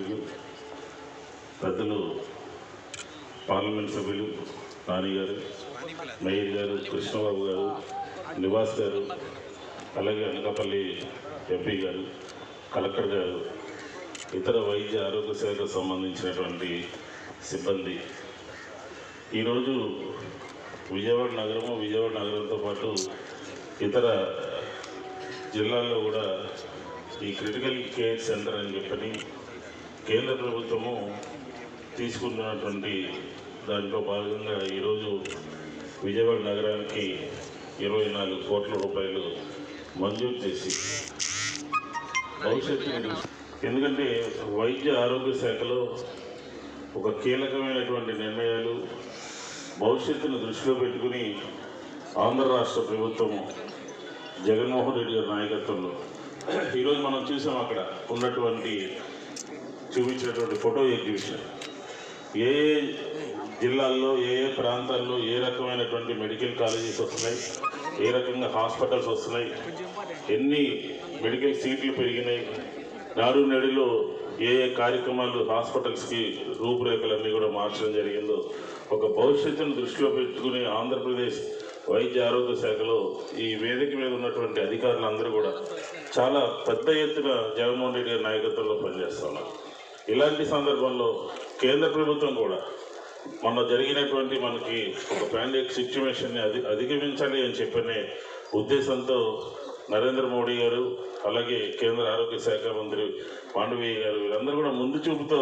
మంత్రులు, పెద్దలు, పార్లమెంట్ సభ్యులు నాని గారు, మేయర్ గారు, కృష్ణబాబు గారు, నివాస్ గారు, అలాగే అనకాపల్లి ఎంపీ గారు, కలెక్టర్ గారు, ఇతర వైద్య ఆరోగ్య శాఖకు సంబంధించినటువంటి సిబ్బంది, ఈరోజు విజయవాడ నగరంతో పాటు ఇతర జిల్లాల్లో కూడా ఈ క్రిటికల్ కేర్ సెంటర్ అని చెప్పని కేంద్ర ప్రభుత్వము తీసుకున్నటువంటి దాంట్లో భాగంగా ఈరోజు విజయవాడ నగరానికి 24 కోట్ల రూపాయలు మంజూరు చేసి భవిష్యత్తు, ఎందుకంటే వైద్య ఆరోగ్య శాఖలో ఒక కీలకమైనటువంటి నిర్ణయాలు భవిష్యత్తును దృష్టిలో పెట్టుకుని ఆంధ్ర రాష్ట్ర ప్రభుత్వం జగన్మోహన్ రెడ్డి గారి నాయకత్వంలో ఈరోజు మనం చూసాం అక్కడ ఉన్నటువంటి చూపించినటువంటి ఫోటో ఎగ్జిబిషన్, ఏ జిల్లాల్లో ఏ ప్రాంతాల్లో ఏ రకమైనటువంటి మెడికల్ కాలేజెస్ వస్తున్నాయి, ఏ రకంగా హాస్పిటల్స్ వస్తున్నాయి, ఎన్ని మెడికల్ సీట్లు పెరిగినాయి, నాడు నేడులో ఏ కార్యక్రమాలు హాస్పిటల్స్కి రూపురేఖలన్నీ కూడా మార్చడం జరిగిందో ఒక భవిష్యత్తును దృష్టిలో పెట్టుకుని ఆంధ్రప్రదేశ్ వైద్య ఆరోగ్య శాఖలో ఈ వేదిక మీద ఉన్నటువంటి అధికారులందరూ కూడా చాలా పెద్ద ఎత్తున జగన్మోహన్ రెడ్డి గారి నాయకత్వంలో పనిచేస్తున్నారు. ఇలాంటి సందర్భంలో కేంద్ర ప్రభుత్వం కూడా మొన్న జరిగినటువంటి మనకి ఒక పాండమిక్ సిచ్యువేషన్ని అధిగమించాలి అని చెప్పనే ఉద్దేశంతో నరేంద్ర మోడీ గారు, అలాగే కేంద్ర ఆరోగ్య శాఖ మంత్రి మాండవీయ గారు, వీళ్ళందరూ కూడా ముందు చూపుతో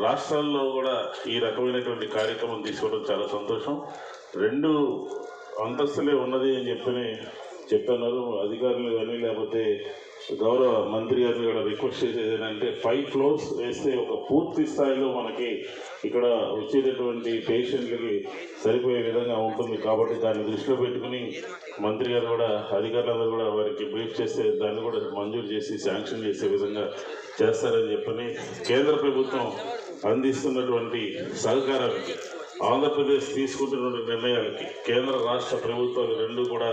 రాష్ట్రాల్లో కూడా ఈ రకమైనటువంటి కార్యక్రమం తీసుకోవడం చాలా సంతోషం. 2 అంతస్తులే ఉన్నది అని చెప్తున్నారు అధికారులు కానీ, లేకపోతే గౌరవ మంత్రి గారిని కూడా రిక్వెస్ట్ చేసేది ఏంటంటే 5 ఫ్లోర్స్ వేస్తే ఒక పూర్తి స్థాయిలో మనకి ఇక్కడ వచ్చేటటువంటి పేషెంట్లకి సరిపోయే విధంగా ఉంటుంది. కాబట్టి దాన్ని దృష్టిలో పెట్టుకుని మంత్రి గారు కూడా అధికారులందరూ కూడా వారికి బ్రీఫ్ చేస్తే దాన్ని కూడా మంజూరు చేసి శాంక్షన్ చేసే విధంగా చేస్తారని చెప్పని కేంద్ర ప్రభుత్వం అందిస్తున్నటువంటి సహకారానికి, ఆంధ్రప్రదేశ్ తీసుకుంటున్న నిర్ణయాలకి కేంద్ర రాష్ట్ర ప్రభుత్వాలు 2 కూడా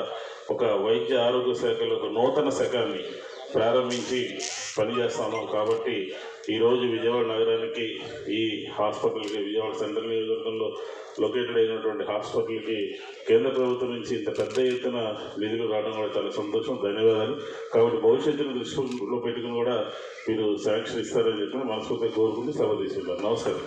ఒక వైద్య ఆరోగ్య శాఖలో ఒక నూతన శకాన్ని ప్రారంభించి పనిచేస్తాము. కాబట్టి ఈరోజు విజయవాడ నగరానికి ఈ హాస్పిటల్కి, విజయవాడ సెంట్రల్ నియోజకవర్గంలో లొకేటెడ్ అయినటువంటి హాస్పిటల్కి కేంద్ర ప్రభుత్వం నుంచి ఇంత పెద్ద ఎత్తున నిధులు రావడం కూడా చాలా సంతోషం, ధన్యవాదాలు. కాబట్టి భవిష్యత్తును దృష్టిలో పెట్టుకుని కూడా మీరు శాంక్షన్ ఇస్తారని చెప్పి మనస్ఫూర్తిగా కోరుకుంటూ సభ తీసుకుంటారు. నమస్కారం.